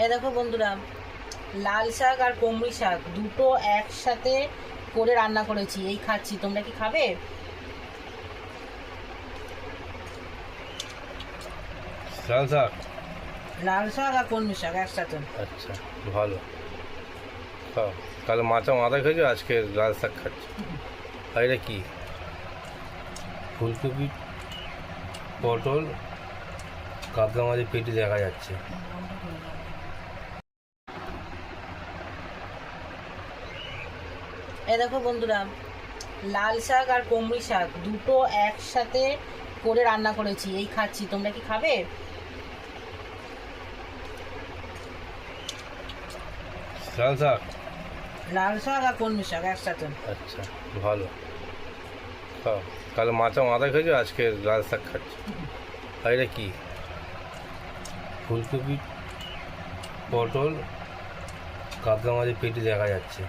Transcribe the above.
এই দেখো বন্ধুরা, লাল শাক আর কুমড়ি শাক দুটো একসাথে করে রান্না করেছি, এই খাচ্ছি। তোমরা কি খাবে? লাল শাক। লাল শাক আর কুমড়ি শাক একসাথে। আচ্ছা, ভালো। খাও। কাল মাথা খেয়েছো, আজকে লাল শাক খাচ্ছি। আর এটা কি? ফুলকপি, পটল, কাতলা মাছের পেটি দেখা যাচ্ছে। এই দেখো বন্ধুরা, লাল শাক আর কুমড়ি শাক দুটো একসাথে করে রান্না করেছি, এই খাচ্ছি। তোমরা কি খাবে? লাল শাক। লাল শাক আর কুমড়ি শাক একসাথে। আচ্ছা, ভালো। খাও। কাল মাথা খেয়েছো, আজকে লাল শাক খাচ্ছি। আর এটা কি? ফুলকপি, পটল, কাতলা মাছের পেটি দেখা যাচ্ছে।